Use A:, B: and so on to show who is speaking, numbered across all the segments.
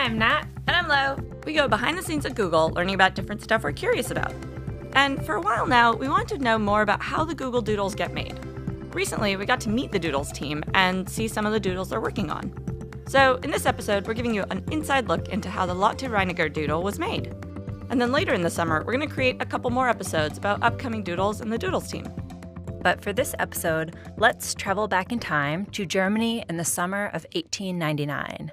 A: I'm Nat.
B: And I'm Lo. We go behind the scenes at Google, learning about different stuff we're curious about. And for a while now, we wanted to know more about how the Google Doodles get made. Recently, we got to meet the Doodles team and see some of the doodles they're working on. So in this episode, we're giving you an inside look into how the Lotte Reiniger doodle was made. And then later in the summer, we're going to create a couple more episodes about upcoming doodles and the Doodles team.
A: But for this episode, let's travel back in time to Germany in the summer of 1899.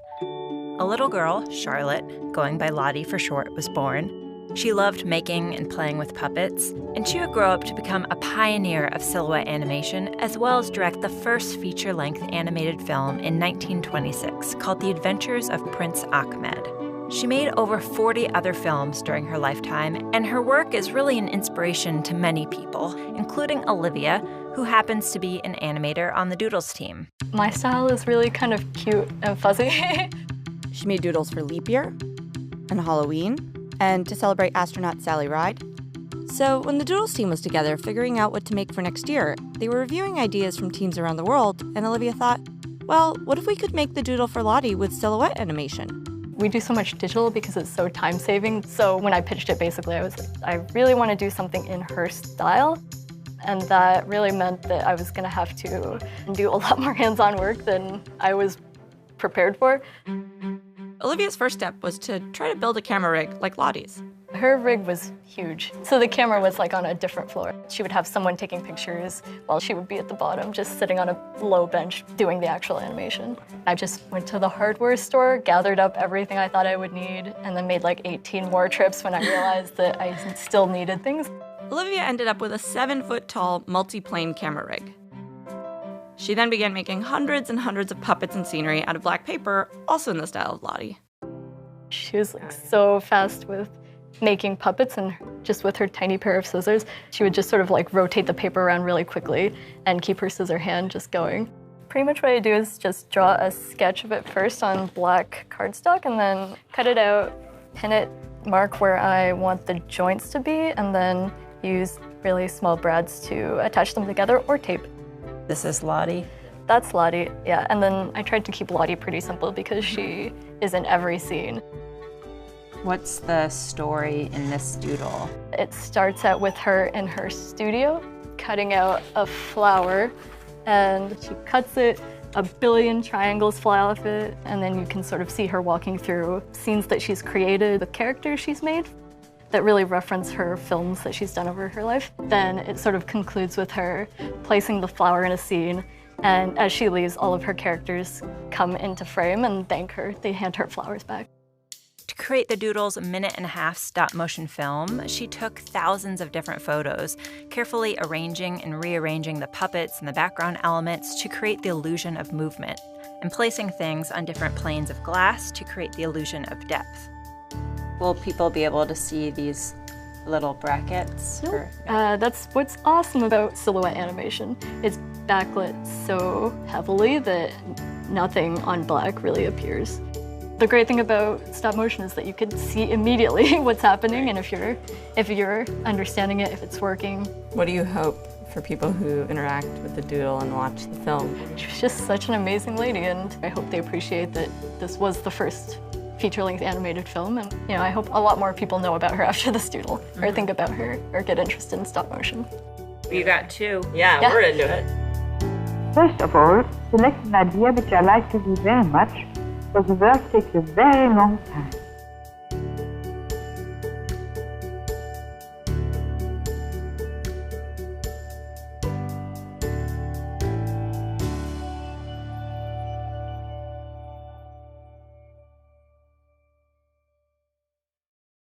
A: A little girl, Charlotte, going by Lotte for short, was born. She loved making and playing with puppets, and she would grow up to become a pioneer of silhouette animation, as well as direct the first feature-length animated film in 1926 called The Adventures of Prince Ahmed. She made over 40 other films during her lifetime, and her work is really an inspiration to many people, including Olivia, who happens to be an animator on the Doodles team.
C: My style is really kind of cute and fuzzy.
B: She made doodles for leap year and Halloween and to celebrate astronaut Sally Ride. So when the Doodles team was together figuring out what to make for next year, they were reviewing ideas from teams around the world, and Olivia thought, well, what if we could make the doodle for Lotte with silhouette animation?
C: We do so much digital because it's so time-saving. So when I pitched it, basically, I was like, I really want to do something in her style. And that really meant that I was going to have to do a lot more hands-on work than I was prepared for.
B: Olivia's first step was to try to build a camera rig like Lotte's.
C: Her rig was huge. So the camera was like on a different floor. She would have someone taking pictures while she would be at the bottom, just sitting on a low bench doing the actual animation. I just went to the hardware store, gathered up everything I thought I would need, and then made like 18 more trips when I realized that I still needed things.
B: Olivia ended up with a 7-foot-tall multi-plane camera rig. She then began making hundreds and hundreds of puppets and scenery out of black paper, also in the style of Lotte.
C: She was like so fast with making puppets, and just with her tiny pair of scissors, she would just sort of like rotate the paper around really quickly and keep her scissor hand just going. Pretty much what I do is just draw a sketch of it first on black cardstock and then cut it out, pin it, mark where I want the joints to be, and then use really small brads to attach them together or tape.
A: This is Lotte.
C: That's Lotte, yeah. And then I tried to keep Lotte pretty simple because she is in every scene.
A: What's the story in this doodle?
C: It starts out with her in her studio, cutting out a flower, and she cuts it, a billion triangles fly off it, and then you can sort of see her walking through scenes that she's created, the characters she's made, that really reference her films that she's done over her life. Then it sort of concludes with her placing the flower in a scene, and as she leaves, all of her characters come into frame and thank her. They hand her flowers back.
A: To create the doodle's minute-and-a-half stop-motion film, she took thousands of different photos, carefully arranging and rearranging the puppets and the background elements to create the illusion of movement, and placing things on different planes of glass to create the illusion of depth. Will people be able to see these little brackets?
C: No. That's what's awesome about silhouette animation. It's backlit so heavily that nothing on black really appears. The great thing about stop motion is that you can see immediately what's happening, and if you're understanding it, if it's working.
D: What do you hope for people who interact with the doodle and watch the film?
C: She's just such an amazing lady, and I hope they appreciate that this was the first feature-length animated film, and I hope a lot more people know about her after this doodle, or think about her, or get interested in stop motion.
A: You got two.
D: Yeah, we're into it.
E: First of all, selecting an idea which I like to do very much, because the work takes a very long time.